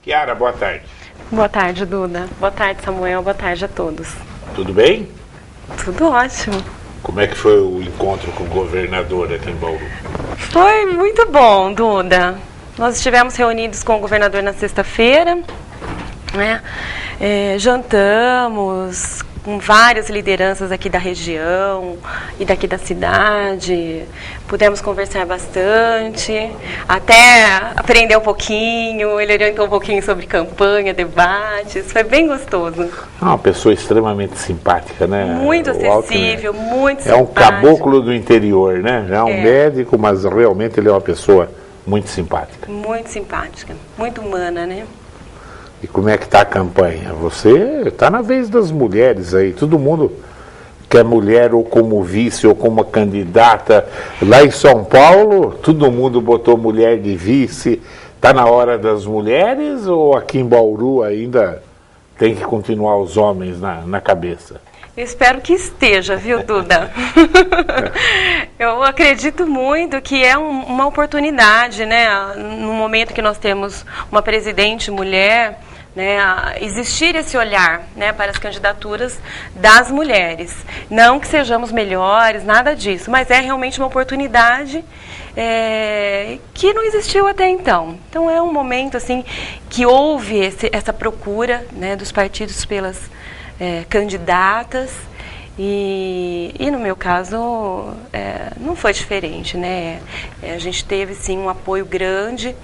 Kiara, boa tarde. Boa tarde, Duda. Boa tarde, Samuel. Boa tarde a todos. Tudo bem? Tudo ótimo. Como é que foi o encontro com o governador aqui em Bauru? Foi muito bom, Duda. Nós estivemos reunidos com o governador na sexta-feira, né? Jantamos com várias lideranças aqui da região e daqui da cidade. Pudemos conversar bastante, até aprender um pouquinho. Ele orientou um pouquinho sobre campanha, debates. Foi bem gostoso. Uma pessoa extremamente simpática, né? Muito acessível, muito simpático. É um caboclo do interior, né? É um médico, mas realmente ele é uma pessoa muito simpática. Muito simpática, muito humana, né? E como é que está a campanha? Você está na vez das mulheres aí, todo mundo quer mulher ou como vice ou como candidata. Lá em São Paulo, todo mundo botou mulher de vice. Está na hora das mulheres ou aqui em Bauru ainda tem que continuar os homens na cabeça? Eu espero que esteja, viu, Duda? Eu acredito muito que é uma oportunidade, né? No momento que nós temos uma presidente mulher, né, existir esse olhar, né, para as candidaturas das mulheres. Não que sejamos melhores, nada disso, mas é realmente uma oportunidade que não existiu até então. Então é um momento assim que houve essa procura, né, dos partidos pelas candidatas e no meu caso não foi diferente, né? A gente teve sim um apoio grande,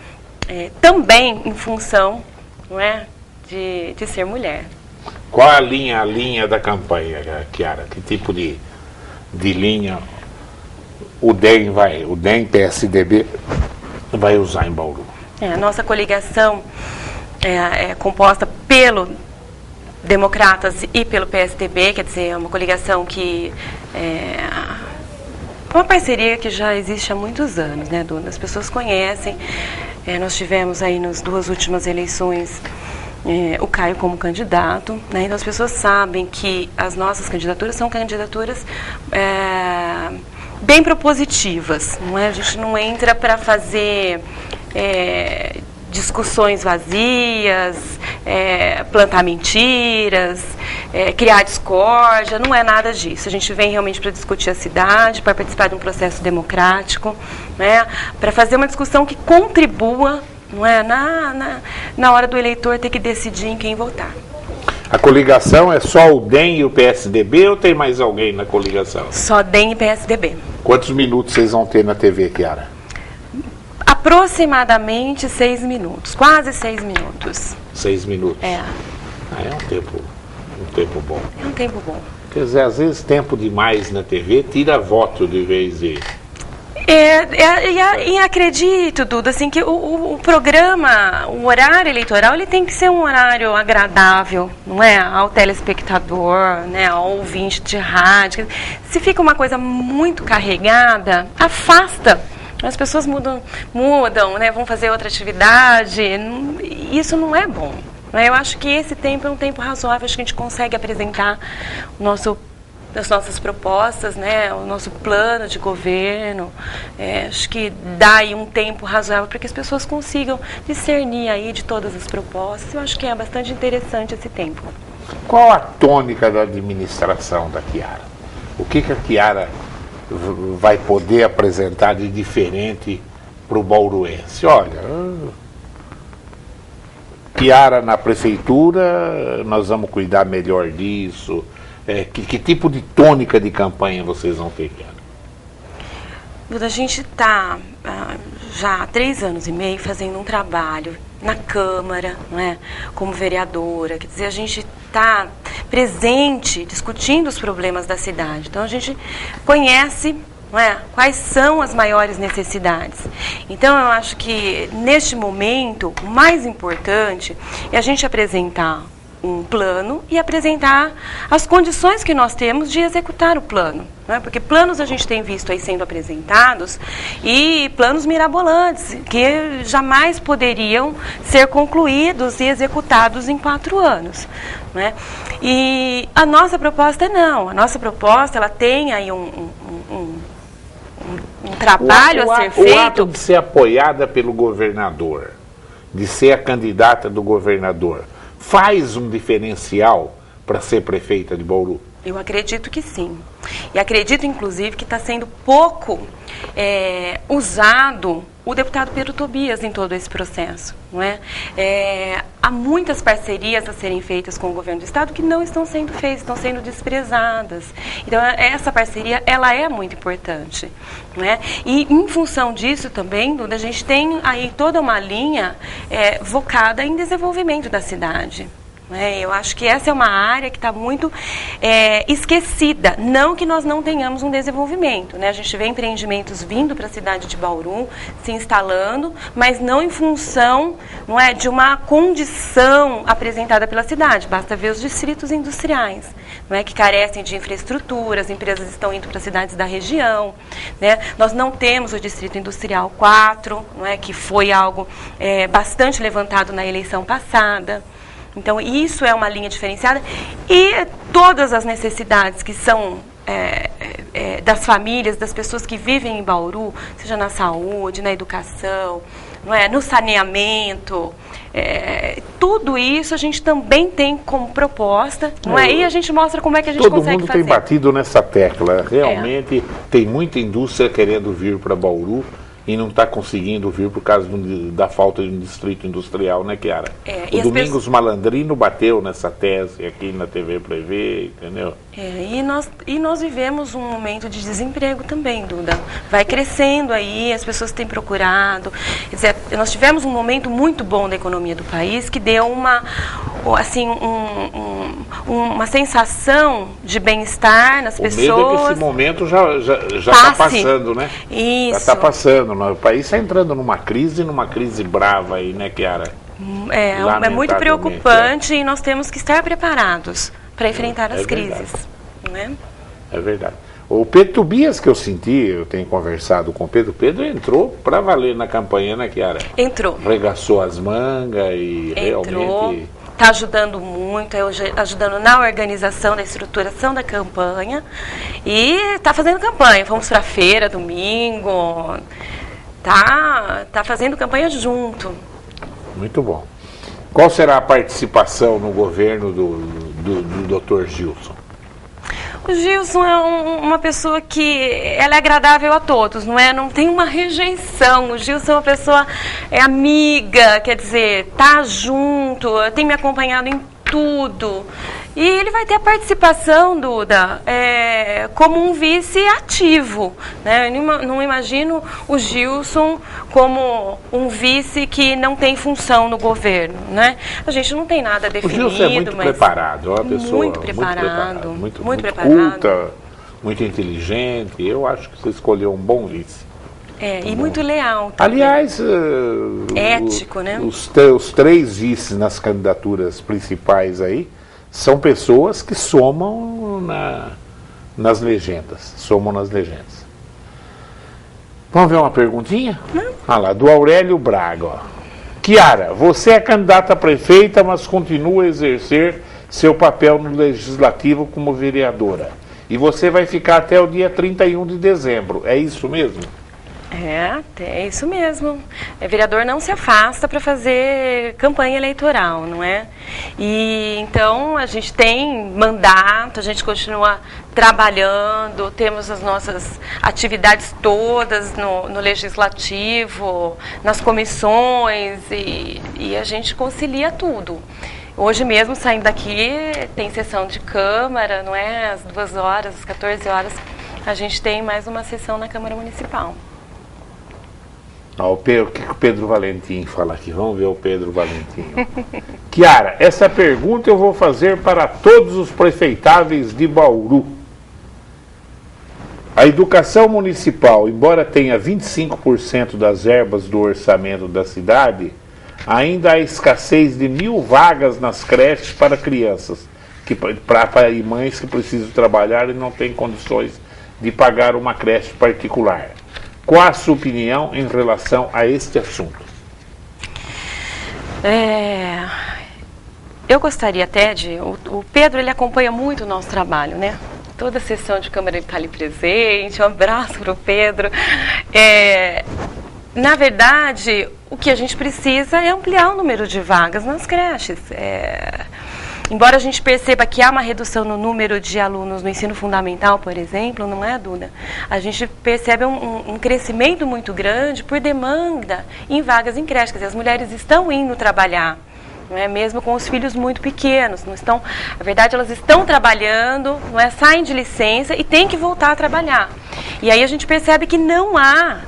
também em função, não é, de ser mulher. Qual a linha da campanha, Kiara? Que tipo de linha o DEM PSDB vai usar em Bauru? A nossa coligação é composta pelo Democratas e pelo PSDB, quer dizer, é uma coligação que uma parceria que já existe há muitos anos, né, Dona? As pessoas conhecem. Nós tivemos aí nas duas últimas eleições o Caio como candidato, né? Então as pessoas sabem que as nossas candidaturas são candidaturas bem propositivas, não é? A gente não entra para fazer discussões vazias, plantar mentiras, criar discórdia, não é nada disso. A gente vem realmente para discutir a cidade, para participar de um processo democrático, né? Para fazer uma discussão que contribua, não é, na hora do eleitor ter que decidir em quem votar. A coligação é só o DEM e o PSDB ou tem mais alguém na coligação? Só DEM e PSDB. Quantos minutos vocês vão ter na TV, Kiara? Aproximadamente 6 minutos, quase 6 minutos. 6 minutos? É. É um tempo bom. É um tempo bom. Quer dizer, às vezes tempo demais na TV tira voto de vez de... E acredito, Duda, assim, que o programa, o horário eleitoral, ele tem que ser um horário agradável, não é? Ao telespectador, né? Ao ouvinte de rádio. Se fica uma coisa muito carregada, afasta. As pessoas mudam, né? Vão fazer outra atividade. Isso não é bom. Eu acho que esse tempo é um tempo razoável. Acho que a gente consegue apresentar as nossas propostas, né, o nosso plano de governo. Acho que dá aí um tempo razoável para que as pessoas consigam discernir aí de todas as propostas. Eu acho que é bastante interessante esse tempo. Qual a tônica da administração da Kiara? O que a Kiara vai poder apresentar de diferente para o bauruense? Olha, Kiara na prefeitura, nós vamos cuidar melhor disso. Que tipo de tônica de campanha vocês vão ter, Kiara? A gente está já há 3 anos e meio fazendo um trabalho na Câmara, não é? Como vereadora, quer dizer, a gente está presente discutindo os problemas da cidade. Então a gente conhece, não é, quais são as maiores necessidades. Então eu acho que neste momento o mais importante é a gente apresentar um plano e apresentar as condições que nós temos de executar o plano, não é? Porque planos a gente tem visto aí sendo apresentados e planos mirabolantes que jamais poderiam ser concluídos e executados em 4 anos, não é? E a nossa proposta não, a nossa proposta ela tem aí um trabalho a ser feito. O ato de ser apoiada pelo governador de ser a candidata do governador, faz um diferencial para ser prefeita de Bauru? Eu acredito que sim. E acredito, inclusive, que está sendo pouco usado o deputado Pedro Tobias em todo esse processo. Não é? Há muitas parcerias a serem feitas com o governo do estado que não estão sendo feitas, estão sendo desprezadas. Então, essa parceria, ela é muito importante. Não é? E, em função disso também, Duda, a gente tem aí toda uma linha focada em desenvolvimento da cidade. Eu acho que essa é uma área que está muito esquecida. Não que nós não tenhamos um desenvolvimento, né? A gente vê empreendimentos vindo para a cidade de Bauru, se instalando, mas não em função, não é, de uma condição apresentada pela cidade. Basta ver os distritos industriais, não é, que carecem de infraestrutura, as empresas estão indo para cidades da região, né? Nós não temos o Distrito Industrial 4, não é, que foi algo bastante levantado na eleição passada. Então, isso é uma linha diferenciada e todas as necessidades que são das famílias, das pessoas que vivem em Bauru, seja na saúde, na educação, não é, no saneamento, tudo isso a gente também tem como proposta, não é? E a gente mostra como é que a gente consegue fazer. Todo mundo tem batido nessa tecla. Realmente tem muita indústria querendo vir para Bauru e não está conseguindo vir por causa da falta de um distrito industrial, né, Chiara? O Domingos Malandrino bateu nessa tese aqui na TV Prevê, entendeu? E nós vivemos um momento de desemprego também, Duda. Vai crescendo aí, as pessoas têm procurado. Quer dizer, nós tivemos um momento muito bom da economia do país que deu uma sensação de bem-estar nas pessoas. O medo é que esse momento já está passando, né? Isso. Já está passando. O país está entrando numa crise brava aí, né, Chiara? É muito preocupante e nós temos que estar preparados para enfrentar as crises. Não é? É verdade. O Pedro Tobias, que eu tenho conversado com o Pedro entrou para valer na campanha, né, Chiara? Entrou. Regaçou as mangas e realmente... Está ajudando muito, ajudando na organização, da estruturação da campanha e está fazendo campanha. Fomos para a feira domingo, tá fazendo campanha junto. Muito bom. Qual será a participação no governo do Dr. Gilson? O Gilson é uma pessoa que ela é agradável a todos, não é? Não tem uma rejeição. O Gilson é uma pessoa amiga, quer dizer, tá junto, tem me acompanhado em tudo. E ele vai ter a participação, Duda, como um vice ativo, né? Eu não imagino o Gilson como um vice que não tem função no governo, né? A gente não tem nada definido. O Gilson é muito preparado, é uma pessoa muito preparada, muito culta, muito inteligente. Eu acho que você escolheu um bom vice. E muito leal também. Aliás, ético, né? Os 3 vices nas candidaturas principais aí são pessoas que somam nas legendas. Vamos ver uma perguntinha? Lá, do Aurélio Braga. Ó. Chiara, você é candidata a prefeita, mas continua a exercer seu papel no Legislativo como vereadora. E você vai ficar até o dia 31 de dezembro. É isso mesmo? É isso mesmo. Vereador não se afasta para fazer campanha eleitoral, não é? E então a gente tem mandato, a gente continua trabalhando, temos as nossas atividades todas no Legislativo, nas comissões e a gente concilia tudo. Hoje mesmo, saindo daqui, tem sessão de Câmara, não é? Às 2 horas, às 14 horas, a gente tem mais uma sessão na Câmara Municipal. O que o Pedro Valentim fala aqui? Vamos ver o Pedro Valentim. Chiara, essa pergunta eu vou fazer para todos os prefeitáveis de Bauru. A educação municipal, embora tenha 25% das verbas do orçamento da cidade, ainda há escassez de 1.000 vagas nas creches para crianças para mães que precisam trabalhar e não têm condições de pagar uma creche particular. Qual a sua opinião em relação a este assunto? Eu gostaria até o Pedro, ele acompanha muito o nosso trabalho, né? Toda a sessão de Câmara ele está ali presente. Um abraço para o Pedro. Na verdade, o que a gente precisa é ampliar o número de vagas nas creches. Embora a gente perceba que há uma redução no número de alunos no ensino fundamental, por exemplo, não é, Duda? A gente percebe um crescimento muito grande por demanda em vagas em creche. Quer dizer, as mulheres estão indo trabalhar, não é? Mesmo com os filhos muito pequenos. Não estão, na verdade, elas estão trabalhando, não é? Saem de licença e têm que voltar a trabalhar. E aí a gente percebe que não há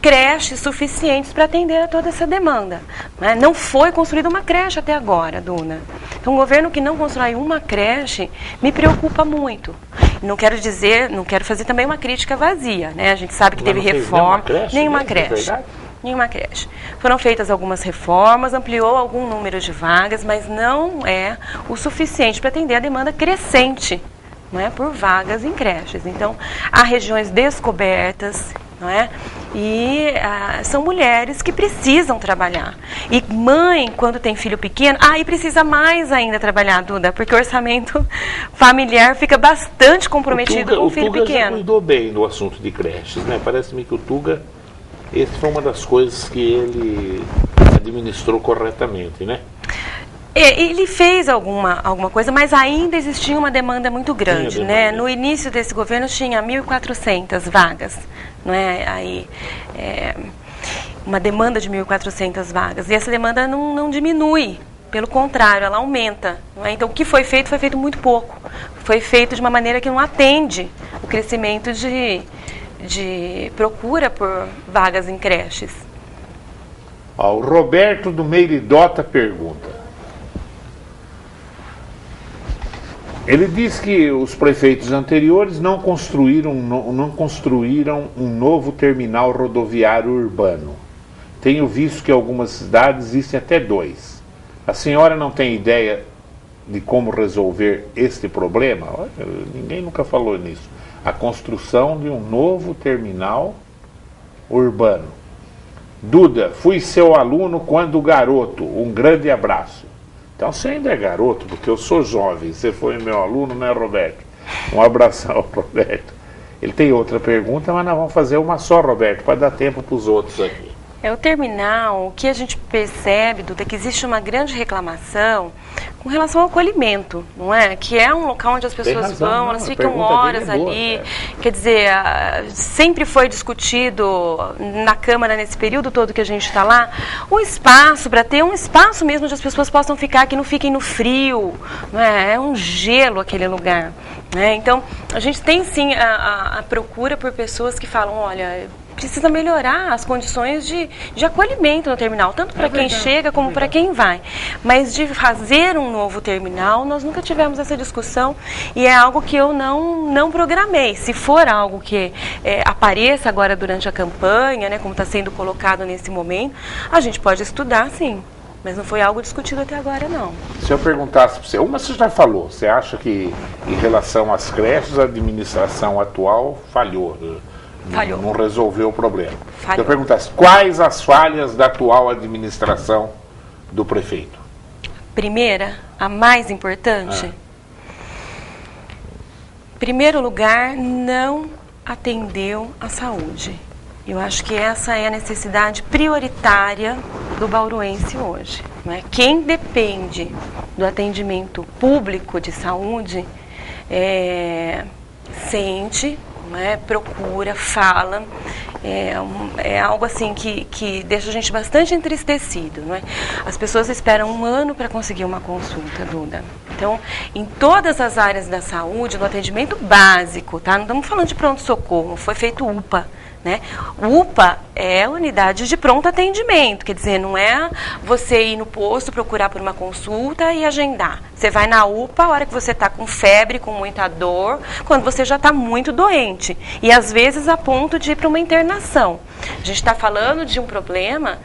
creches suficientes para atender a toda essa demanda. Né? Não foi construída uma creche até agora, Duna. Então, um governo que não constrói uma creche me preocupa muito. Não quero dizer, não quero fazer também uma crítica vazia, né? A gente sabe que teve reforma, nenhuma creche. Nenhuma creche. Foram feitas algumas reformas, ampliou algum número de vagas, mas não é o suficiente para atender a demanda crescente, não é, por vagas em creches. Então, há regiões descobertas, não é? E são mulheres que precisam trabalhar. E mãe, quando tem filho pequeno, aí precisa mais ainda trabalhar, Duda, porque o orçamento familiar fica bastante comprometido com o filho pequeno. O Tuga já cuidou bem no assunto de creches, né? Parece-me que o Tuga, esse foi uma das coisas que ele administrou corretamente, né? Ele fez alguma coisa, mas ainda existia uma demanda muito grande, né? No início desse governo tinha 1.400 vagas, não é? Aí, uma demanda de 1.400 vagas. E essa demanda não diminui, pelo contrário, ela aumenta. Não é? Então, o que foi feito muito pouco. Foi feito de uma maneira que não atende o crescimento de procura por vagas em creches. O Roberto do Meiridota pergunta. Ele diz que os prefeitos anteriores não construíram um novo terminal rodoviário urbano. Tenho visto que em algumas cidades existem até 2. A senhora não tem ideia de como resolver este problema? Olha, ninguém nunca falou nisso. A construção de um novo terminal urbano. Duda, fui seu aluno quando garoto. Um grande abraço. Então você ainda é garoto, porque eu sou jovem. Você foi meu aluno, né, Roberto? Um abração, Roberto. Ele tem outra pergunta, mas nós vamos fazer uma só, Roberto, para dar tempo para os outros aqui. O terminal, o que a gente percebe, Duda, é que existe uma grande reclamação com relação ao acolhimento, não é? Que é um local onde as pessoas vão, elas ficam horas ali. Quer dizer, sempre foi discutido na Câmara, nesse período todo que a gente está lá, o espaço, para ter um espaço mesmo onde as pessoas possam ficar, que não fiquem no frio, não é? É um gelo aquele lugar. Né? Então, a gente tem sim a procura por pessoas que falam, olha, precisa melhorar as condições de acolhimento no terminal, tanto para quem chega como para quem vai. Mas de fazer um novo terminal, nós nunca tivemos essa discussão e é algo que eu não programei. Se for algo que apareça agora durante a campanha, né, como está sendo colocado nesse momento, a gente pode estudar, sim. Mas não foi algo discutido até agora, não. Se eu perguntasse para você, você já falou, você acha que em relação às creches, a administração atual falhou? Falhou. Não resolveu o problema. Falhou. Se eu perguntasse, quais as falhas da atual administração do prefeito? Primeira, a mais importante. Em primeiro lugar, não atendeu a saúde. Eu acho que essa é a necessidade prioritária do bauruense hoje. Né? Quem depende do atendimento público de saúde sente, né, procura, fala, é algo assim que deixa a gente bastante entristecido. Não é? As pessoas esperam 1 ano para conseguir uma consulta, Duda. Então, em todas as áreas da saúde, no atendimento básico, tá? Não estamos falando de pronto-socorro, foi feito UPA. Né? UPA é unidade de pronto atendimento, quer dizer, não é você ir no posto, procurar por uma consulta e agendar. Você vai na UPA a hora que você está com febre, com muita dor, quando você já está muito doente. E às vezes a ponto de ir para uma internação. A gente está falando de um problema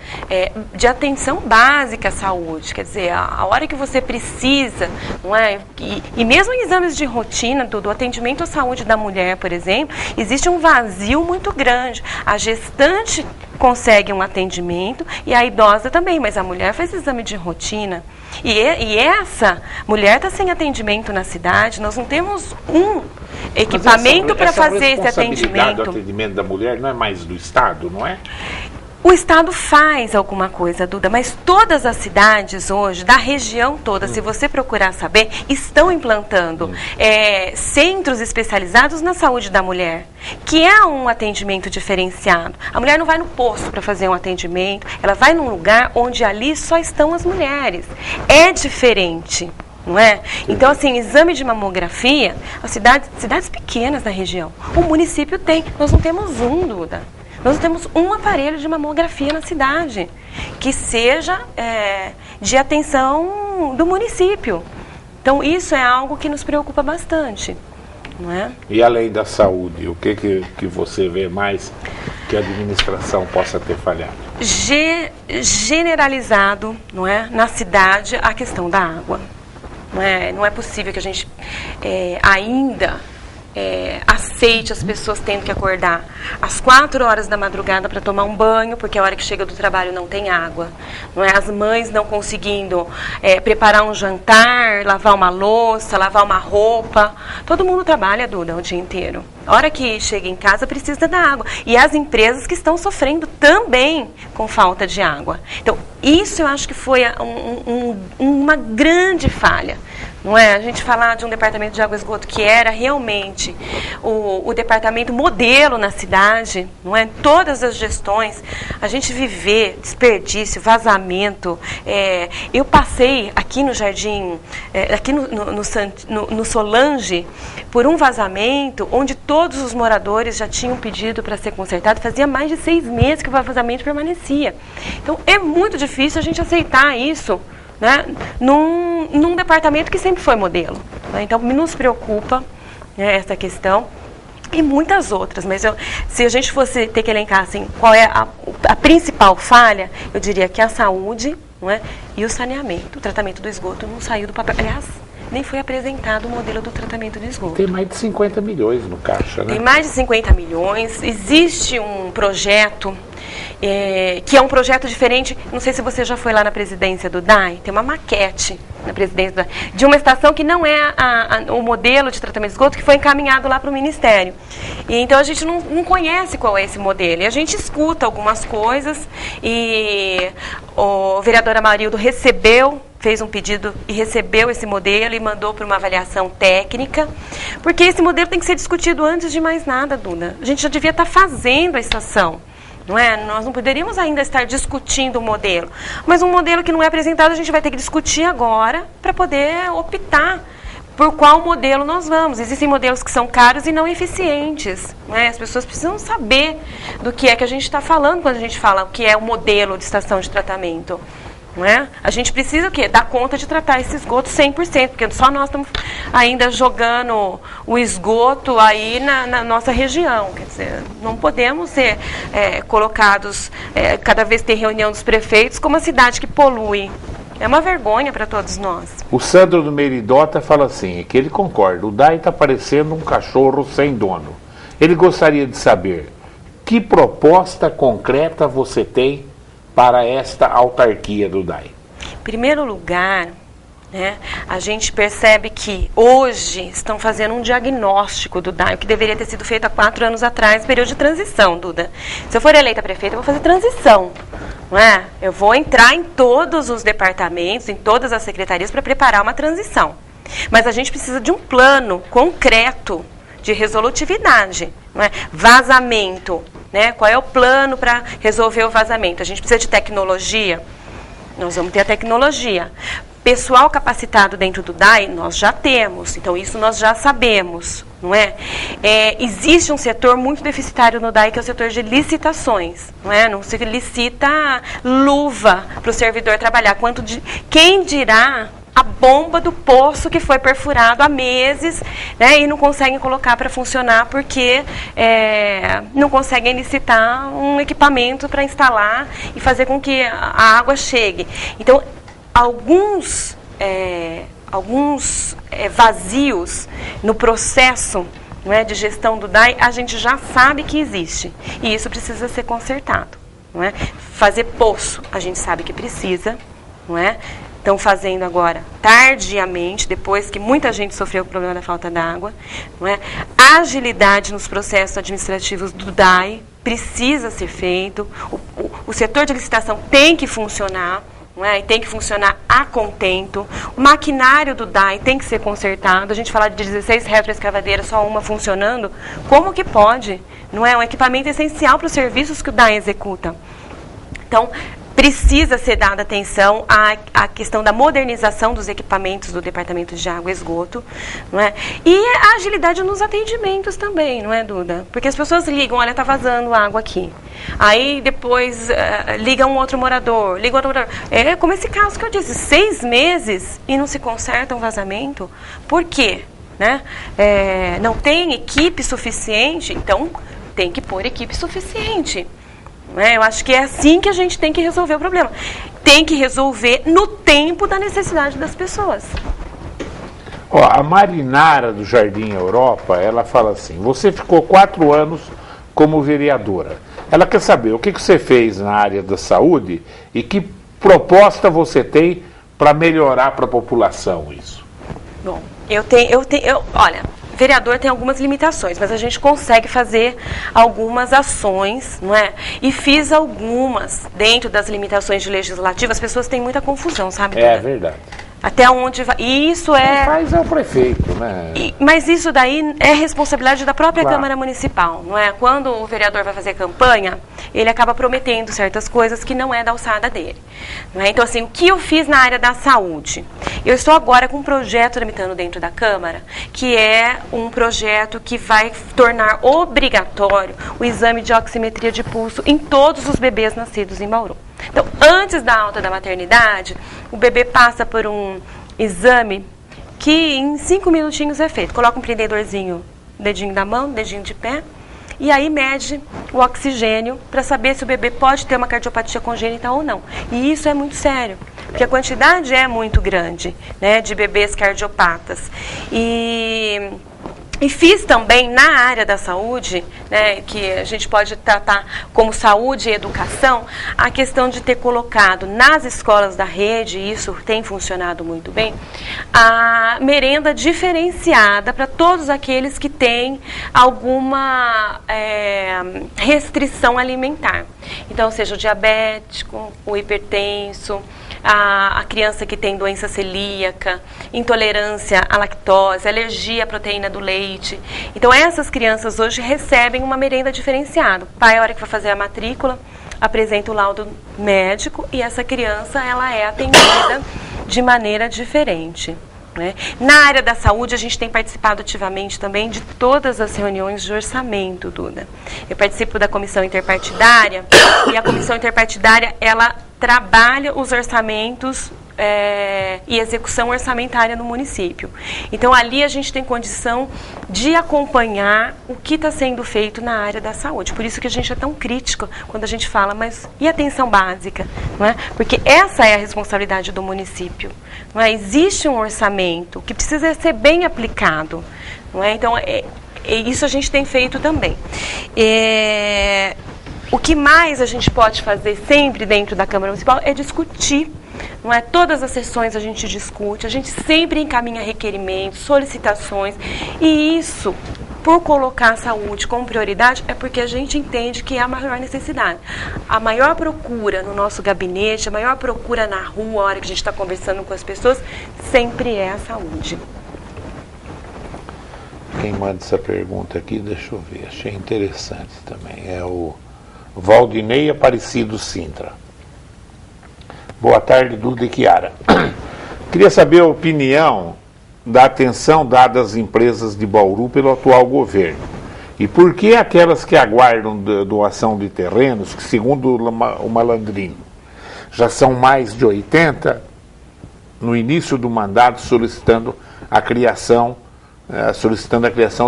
de atenção básica à saúde, quer dizer, a hora que você precisa, não é? E mesmo em exames de rotina, do atendimento à saúde da mulher, por exemplo, existe um vazio muito grande. A gestante consegue um atendimento e a idosa também, mas a mulher faz exame de rotina. E essa mulher está sem atendimento na cidade, nós não temos um equipamento para fazer esse atendimento. O atendimento da mulher não é mais do Estado, não é? O Estado faz alguma coisa, Duda, mas todas as cidades hoje, da região toda, se você procurar saber, estão implantando centros especializados na saúde da mulher, que é um atendimento diferenciado. A mulher não vai no posto para fazer um atendimento, ela vai num lugar onde ali só estão as mulheres. É diferente. Não é? Então, assim, exame de mamografia, as cidades pequenas da região, o município tem, nós não temos um, Duda. Nós não temos um aparelho de mamografia na cidade que seja de atenção do município. Então, isso é algo que nos preocupa bastante, não é? E além da saúde, o que você vê mais que a administração possa ter falhado? Generalizado, não é, na cidade, a questão da água. Não é possível que a gente ainda aceite as pessoas tendo que acordar às 4 horas da madrugada para tomar um banho, porque a hora que chega do trabalho não tem água. Não é? As mães não conseguindo preparar um jantar, lavar uma louça, lavar uma roupa. Todo mundo trabalha, Duda, o dia inteiro. A hora que chega em casa precisa da água. E as empresas que estão sofrendo também com falta de água. Então, isso eu acho que foi uma grande falha. Não é? A gente falar de um departamento de água e esgoto que era realmente o departamento modelo na cidade, não é? Todas as gestões, a gente viver desperdício, vazamento. Eu passei aqui no Jardim, aqui no Solange, por um vazamento onde todos os moradores já tinham pedido para ser consertado. Fazia mais de 6 meses que o vazamento permanecia. Então, é muito difícil a gente aceitar isso, né, num departamento que sempre foi modelo. Né? Então, nos preocupa, né, essa questão e muitas outras. Mas se a gente fosse ter que elencar assim, qual é a principal falha, eu diria que a saúde, não é, e o saneamento. O tratamento do esgoto não saiu do papel. Aliás, nem foi apresentado o modelo do tratamento do esgoto. Tem mais de 50 milhões no caixa, né? Tem mais de 50 milhões. Existe um projeto que é um projeto diferente. Não sei se você já foi lá na presidência do DAI. Tem uma maquete na presidência do DAI, de uma estação que não é o modelo de tratamento de esgoto que foi encaminhado lá para o Ministério. E, então a gente não conhece qual é esse modelo. E a gente escuta algumas coisas e o vereador Amarildo fez um pedido e recebeu esse modelo e mandou para uma avaliação técnica, porque esse modelo tem que ser discutido antes de mais nada, Duda. A gente já devia estar fazendo a estação. Não é? Nós não poderíamos ainda estar discutindo o modelo. Mas um modelo que não é apresentado, a gente vai ter que discutir agora para poder optar por qual modelo nós vamos. Existem modelos que são caros e não eficientes. Né? As pessoas precisam saber do que é que a gente está falando quando a gente fala o que é o modelo de estação de tratamento. Não é? A gente precisa o quê? Dar conta de tratar esse esgoto 100%, porque só nós estamos ainda jogando o esgoto aí na nossa região. Quer dizer, não podemos ser colocados, cada vez ter reunião dos prefeitos, como a cidade que polui. É uma vergonha para todos nós. O Sandro do Meridota fala assim, que ele concorda, o DAI está parecendo um cachorro sem dono. Ele gostaria de saber que proposta concreta você tem para esta autarquia do DAI? Em primeiro lugar, né, a gente percebe que hoje estão fazendo um diagnóstico do DAI, o que deveria ter sido feito há 4 anos atrás, período de transição, Duda. Se eu for eleita prefeita, eu vou fazer transição. Não é? Eu vou entrar em todos os departamentos, em todas as secretarias para preparar uma transição. Mas a gente precisa de um plano concreto de resolutividade. Não é? Vazamento. Né? Qual é o plano para resolver o vazamento? A gente precisa de tecnologia? Nós vamos ter a tecnologia. Pessoal capacitado dentro do DAI, nós já temos. Então, isso nós já sabemos. Não é? Existe um setor muito deficitário no DAI, que é o setor de licitações. Não é? Não se licita luva para o servidor trabalhar. Quem dirá a bomba do poço que foi perfurado há meses, né, e não conseguem colocar para funcionar porque não conseguem licitar um equipamento para instalar e fazer com que a água chegue. Então, alguns vazios no processo, não é, de gestão do DAI, a gente já sabe que existe. E isso precisa ser consertado. Não é? Fazer poço, a gente sabe que precisa, não é? Estão fazendo agora tardiamente, depois que muita gente sofreu o problema da falta d'água. Não é? A agilidade nos processos administrativos do DAI precisa ser feito. O O setor de licitação tem que funcionar, não é? E tem que funcionar a contento. O maquinário do DAI tem que ser consertado. A gente fala de 16 retroescavadeiras, só uma funcionando. Como que pode? Não é um equipamento essencial para os serviços que o DAI executa. Então, precisa ser dada atenção à questão da modernização dos equipamentos do Departamento de Água e Esgoto, não é? E a agilidade nos atendimentos também, não é, Duda? Porque as pessoas ligam, olha, está vazando água aqui. Aí depois liga um outro morador, liga outro morador. É como esse caso que eu disse, 6 meses e não se conserta um vazamento. Por quê? Né? Não tem equipe suficiente, então tem que pôr equipe suficiente. Eu acho que é assim que a gente tem que resolver o problema. Tem que resolver no tempo da necessidade das pessoas. Ó, a Marinara do Jardim Europa, ela fala assim, você ficou 4 anos como vereadora. Ela quer saber o que você fez na área da saúde e que proposta você tem para melhorar para a população isso. Bom, olha, vereador tem algumas limitações, mas a gente consegue fazer algumas ações, não é? E fiz algumas dentro das limitações de legislativo. As pessoas têm muita confusão, sabe? Duda? É verdade. Até onde vai. E isso Quem faz é o prefeito, né? Mas isso daí é responsabilidade da própria Claro. Câmara Municipal, não é? Quando o vereador vai fazer campanha, ele acaba prometendo certas coisas que não é da alçada dele. Não é? Então, assim, o que eu fiz na área da saúde? Eu estou agora com um projeto tramitando dentro da Câmara, que é um projeto que vai tornar obrigatório o exame de oximetria de pulso em todos os bebês nascidos em Bauru. Então, antes da alta da maternidade, o bebê passa por um exame que em 5 minutinhos é feito. Coloca um prendedorzinho, dedinho da mão, dedinho de pé, e aí mede o oxigênio para saber se o bebê pode ter uma cardiopatia congênita ou não. E isso é muito sério, porque a quantidade é muito grande, né, de bebês cardiopatas. E fiz também na área da saúde, né, que a gente pode tratar como saúde e educação, a questão de ter colocado nas escolas da rede, e isso tem funcionado muito bem, a merenda diferenciada para todos aqueles que têm alguma restrição alimentar. Então, seja o diabético, o hipertenso, a criança que tem doença celíaca, intolerância à lactose, alergia à proteína do leite. Então, essas crianças hoje recebem uma merenda diferenciada. O pai, a hora que vai fazer a matrícula, apresenta o laudo médico e essa criança ela é atendida de maneira diferente. Né? Na área da saúde, a gente tem participado ativamente também de todas as reuniões de orçamento, Duda. Eu participo da comissão interpartidária e a comissão interpartidária, ela trabalha os orçamentos e execução orçamentária no município. Então, ali a gente tem condição de acompanhar o que está sendo feito na área da saúde. Por isso que a gente é tão crítico quando a gente fala, mas e atenção básica? Não é? Porque essa é a responsabilidade do município. Não é? Existe um orçamento que precisa ser bem aplicado. Não é? Então, isso a gente tem feito também. O que mais a gente pode fazer sempre dentro da Câmara Municipal é discutir. Não é? Todas as sessões a gente discute, a gente sempre encaminha requerimentos, solicitações, e isso, por colocar a saúde como prioridade, é porque a gente entende que é a maior necessidade. A maior procura no nosso gabinete, a maior procura na rua, a hora que a gente está conversando com as pessoas, sempre é a saúde. Quem manda essa pergunta aqui, deixa eu ver, achei interessante também, é o Valdinei Aparecido Sintra. Boa tarde, Duda e Chiara. Queria saber a opinião da atenção dada às empresas de Bauru pelo atual governo. E por que aquelas que aguardam doação de terrenos, que segundo o Malandrino, já são mais de 80, no início do mandato solicitando a criação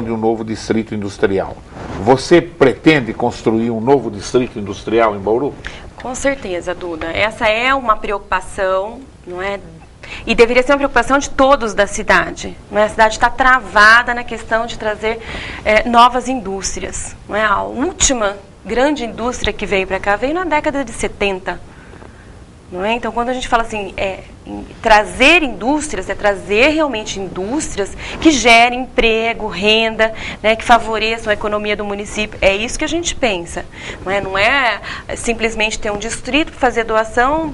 de um novo distrito industrial. Você pretende construir um novo distrito industrial em Bauru? Com certeza, Duda. Essa é uma preocupação, não é? E deveria ser uma preocupação de todos da cidade. Não é? A cidade está travada na questão de trazer novas indústrias. Não é? A última grande indústria que veio para cá veio na década de 70. Não é? Então, quando a gente fala assim, trazer indústrias, é trazer realmente indústrias que gerem emprego, renda, né, que favoreçam a economia do município. É isso que a gente pensa. Não é simplesmente ter um distrito para fazer doação,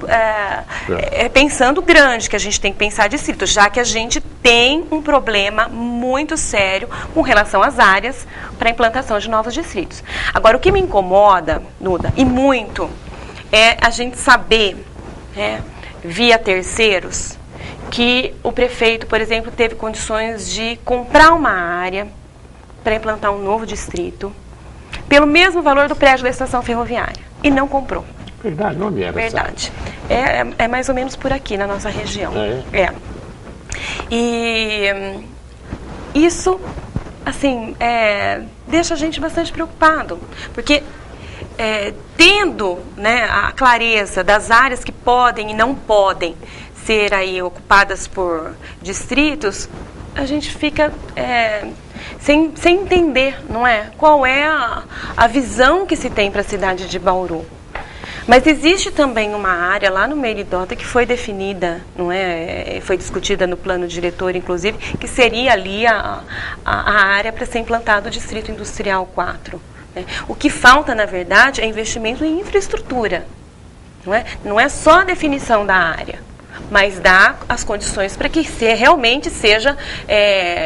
pensando grande, que a gente tem que pensar distrito, já que a gente tem um problema muito sério com relação às áreas para a implantação de novos distritos. Agora, o que me incomoda, Duda, e muito, é a gente saber, via terceiros, que o prefeito, por exemplo, teve condições de comprar uma área para implantar um novo distrito pelo mesmo valor do prédio da estação ferroviária e não comprou. Verdade, onde era? Verdade. É mais ou menos por aqui, na nossa região. E isso, assim, deixa a gente bastante preocupado, porque tendo, né, a clareza das áreas que podem e não podem ser aí ocupadas por distritos, a gente fica sem entender, não é? Qual é a visão que se tem para a cidade de Bauru. Mas existe também uma área lá no Meridota que foi definida, não é? Foi discutida no plano diretor, inclusive, que seria ali a área para ser implantado o Distrito Industrial 4. Né? O que falta, na verdade, é investimento em infraestrutura. Não é só a definição da área, mas dar as condições para que realmente seja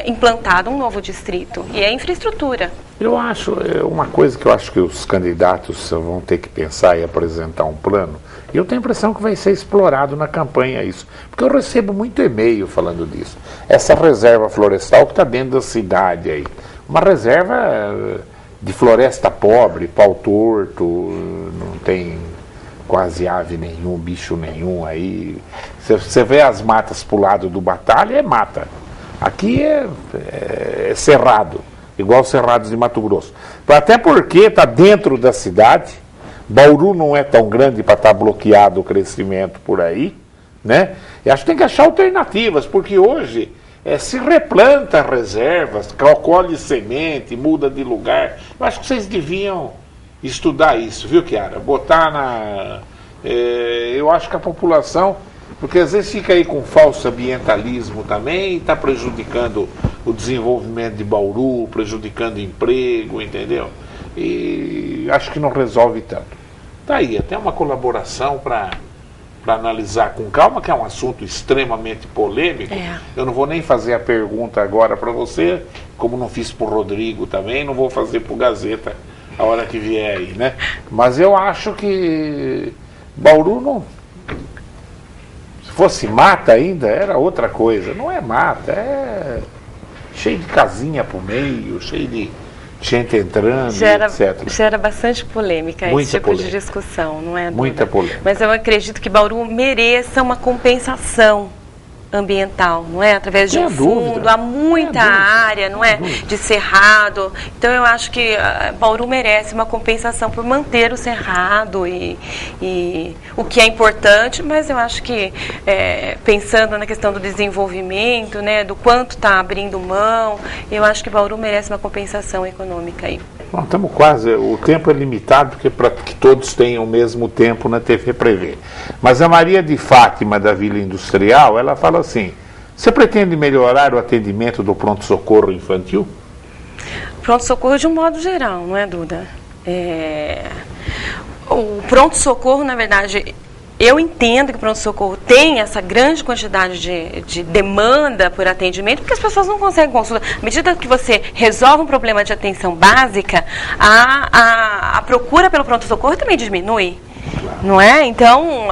implantado um novo distrito. E é infraestrutura. Eu acho, uma coisa que eu acho que os candidatos vão ter que pensar e apresentar um plano, e eu tenho a impressão que vai ser explorado na campanha isso, porque eu recebo muito e-mail falando disso. Essa reserva florestal que está dentro da cidade aí, uma reserva de floresta pobre, pau torto, não tem quase ave nenhum, bicho nenhum aí. Você vê as matas para o lado do Batalha, é mata. Aqui é cerrado, igual cerrados de Mato Grosso. Até porque está dentro da cidade, Bauru não é tão grande para estar bloqueado o crescimento por aí, né? E acho que tem que achar alternativas, porque hoje se replanta reservas, colhe semente, muda de lugar. Eu acho que vocês deviam estudar isso, viu, Chiara? Botar eu acho que a população, porque às vezes fica aí com falso ambientalismo também, e está prejudicando o desenvolvimento de Bauru, prejudicando emprego, entendeu? E acho que não resolve tanto. Tá aí, até uma colaboração para analisar com calma, que é um assunto extremamente polêmico. Eu não vou nem fazer a pergunta agora para você, como não fiz para o Rodrigo também, não vou fazer para o Gazeta a hora que vier aí, né? Mas eu acho que Bauru não... Se fosse mata ainda, era outra coisa. Não é mata, é cheio de casinha pro meio, cheio de gente entrando, etc. Gera bastante polêmica esse tipo de discussão, não é, Duda? Muita polêmica. Mas eu acredito que Bauru mereça uma compensação ambiental, não é? Através de um fundo, há muita área, não é? De cerrado. Então eu acho que Bauru merece uma compensação por manter o cerrado e o que é importante, mas eu acho que pensando na questão do desenvolvimento, né, do quanto está abrindo mão, eu acho que Bauru merece uma compensação econômica aí. Bom, estamos quase, o tempo é limitado, porque para que todos tenham o mesmo tempo na TV Prevê. Mas a Maria de Fátima, da Vila Industrial, ela fala assim: você pretende melhorar o atendimento do pronto-socorro infantil? Pronto-socorro de um modo geral, não é, Duda? O pronto-socorro, na verdade, eu entendo que o pronto-socorro tem essa grande quantidade de demanda por atendimento, porque as pessoas não conseguem consulta. À medida que você resolve um problema de atenção básica, a procura pelo pronto-socorro também diminui, não é? Então,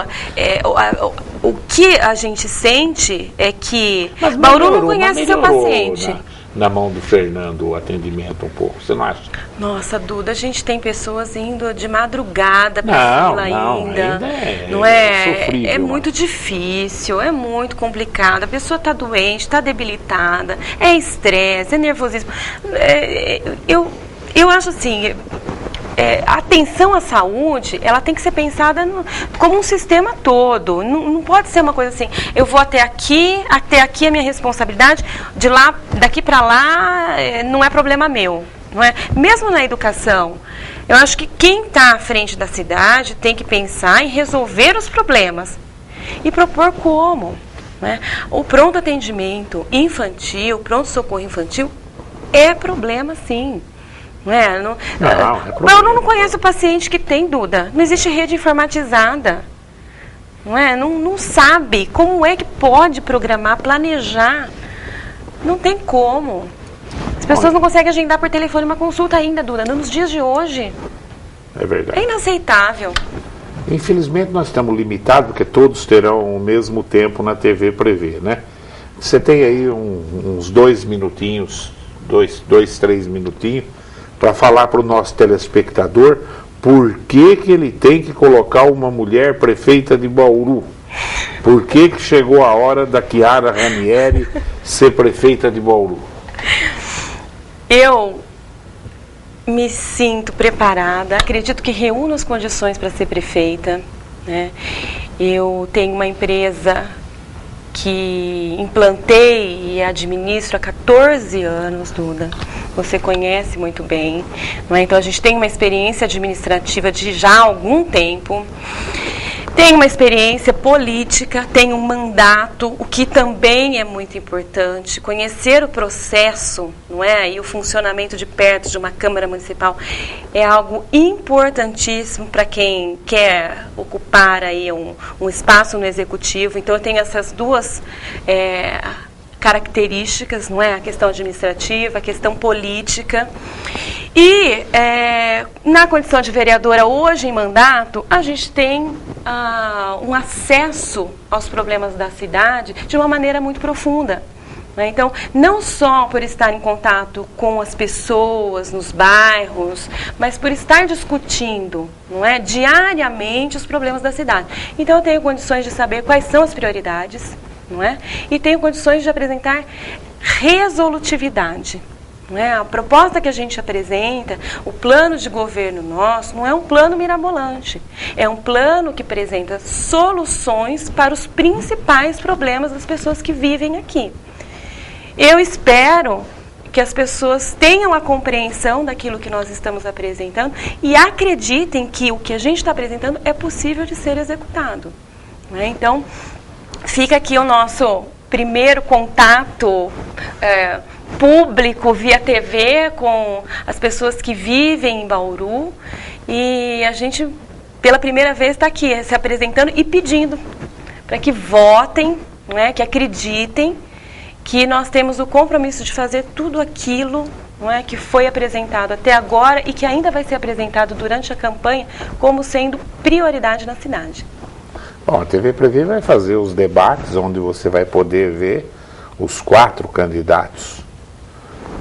o que a gente sente é que Bauru não conhece seu paciente. Na mão do Fernando o atendimento um pouco, você não acha? Nossa, Duda, a gente tem pessoas indo de madrugada para fila ainda. Não é? Sofrível, é muito difícil, é muito complicado. A pessoa está doente, está debilitada, é estresse, é nervosismo. Eu acho assim, a atenção à saúde, ela tem que ser pensada como um sistema todo. Não pode ser uma coisa assim, eu vou até aqui é a minha responsabilidade, daqui para lá não é problema meu. Não é? Mesmo na educação, eu acho que quem está à frente da cidade tem que pensar em resolver os problemas e propor como. Né? O pronto atendimento infantil, pronto-socorro infantil, é problema sim. Não é? Não, é problema. Eu não conheço o paciente que tem, Duda. Não existe rede informatizada. Não é? Não sabe como é que pode programar, planejar. Não tem como. As pessoas não conseguem agendar por telefone uma consulta ainda, Duda, nos dias de hoje. É verdade. É inaceitável. Infelizmente nós estamos limitados, porque todos terão o mesmo tempo na TV Prevê, né? Você tem aí uns 2 minutinhos, 3 minutinhos, para falar para o nosso telespectador por que ele tem que colocar uma mulher prefeita de Bauru. Por que chegou a hora da Chiara Ranieri ser prefeita de Bauru? Eu me sinto preparada, acredito que reúno as condições para ser prefeita, né? Eu tenho uma empresa que implantei e administro há 14 anos, Duda. Você conhece muito bem, não é? Então a gente tem uma experiência administrativa de já há algum tempo. Tem uma experiência política, tem um mandato, o que também é muito importante. Conhecer o processo, não é? E o funcionamento de perto de uma Câmara Municipal é algo importantíssimo para quem quer ocupar aí um espaço no Executivo. Então, eu tenho essas duas características, não é? A questão administrativa, a questão política. E na condição de vereadora hoje em mandato, a gente tem um acesso aos problemas da cidade de uma maneira muito profunda. Né? Então, não só por estar em contato com as pessoas nos bairros, mas por estar discutindo, não é, diariamente os problemas da cidade. Então, eu tenho condições de saber quais são as prioridades, não é? E tenho condições de apresentar resolutividade. Não é? A proposta que a gente apresenta, o plano de governo nosso, não é um plano mirabolante. É um plano que apresenta soluções para os principais problemas das pessoas que vivem aqui. Eu espero que as pessoas tenham a compreensão daquilo que nós estamos apresentando e acreditem que o que a gente está apresentando é possível de ser executado. Não é? Então, fica aqui o nosso primeiro contato público via TV com as pessoas que vivem em Bauru, e a gente pela primeira vez está aqui se apresentando e pedindo para que votem, não é, que acreditem que nós temos o compromisso de fazer tudo aquilo, não é, que foi apresentado até agora e que ainda vai ser apresentado durante a campanha como sendo prioridade na cidade. Bom, a TV Prevê vai fazer os debates onde você vai poder ver os 4 candidatos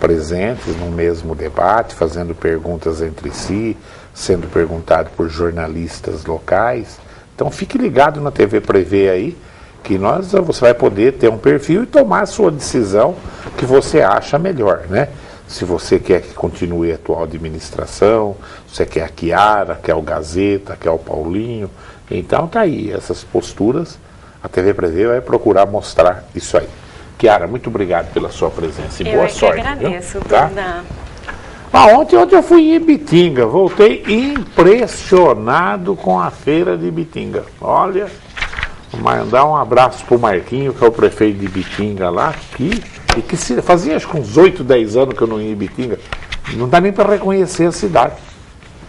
presentes no mesmo debate, fazendo perguntas entre si, sendo perguntado por jornalistas locais. Então fique ligado na TV Prevê aí, que você vai poder ter um perfil e tomar a sua decisão que você acha melhor, né? Se você quer que continue a atual administração, se você quer a Chiara, quer o Gazeta, quer o Paulinho. Então tá aí, essas posturas, a TV Prevê vai procurar mostrar isso aí. Chiara, muito obrigado pela sua presença e boa sorte. Eu agradeço, tá? Duda. Ontem eu fui em Ibitinga, voltei impressionado com a feira de Ibitinga. Olha, mandar um abraço pro Marquinho, que é o prefeito de Ibitinga lá, fazia acho que uns 8, 10 anos que eu não ia em Ibitinga. Não dá nem para reconhecer a cidade.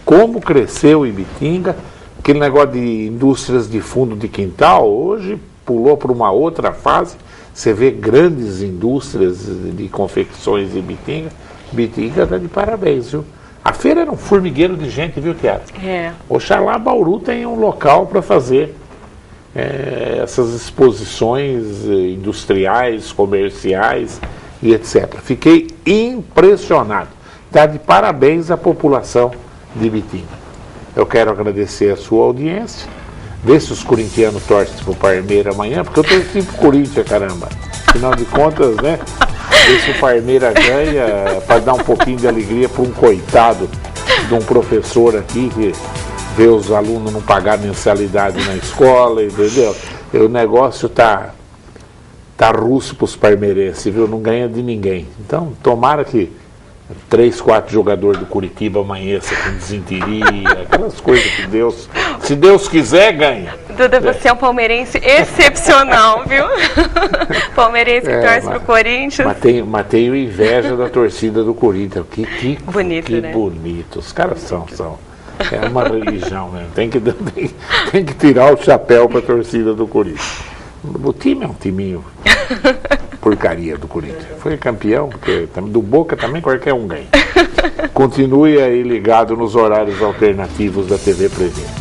Como cresceu Ibitinga, aquele negócio de indústrias de fundo de quintal, hoje pulou para uma outra fase. Você vê grandes indústrias de confecções em Ibitinga. Ibitinga está de parabéns, viu? A feira era um formigueiro de gente, viu, Chiara? Oxalá Bauru tem um local para fazer essas exposições industriais, comerciais e etc. Fiquei impressionado. Dá de parabéns à população de Ibitinga. Eu quero agradecer a sua audiência. Vê se os corintianos torcem pro Parmeira amanhã, porque eu torci pro Corinthians, caramba. Afinal de contas, né? Vê se o Parmeira ganha, para dar um pouquinho de alegria para um coitado de um professor aqui que vê os alunos não pagar mensalidade na escola, entendeu? O negócio tá russo pros parmeirenses, viu? Não ganha de ninguém. Então, tomara que 3, 4 jogadores do Curitiba amanheça com desinteria, aquelas coisas que Deus, se Deus quiser, ganha. Duda, você é um palmeirense excepcional, viu? Palmeirense que torce pro Corinthians. Mas tenho inveja da torcida do Corinthians. Que bonito, que né? bonito. Os caras são. É uma religião mesmo. Tem que tirar o chapéu para a torcida do Corinthians. O time é um timinho porcaria do Corinthians. Foi campeão, porque do Boca também qualquer um ganha. Continue aí ligado nos horários alternativos da TV Presente.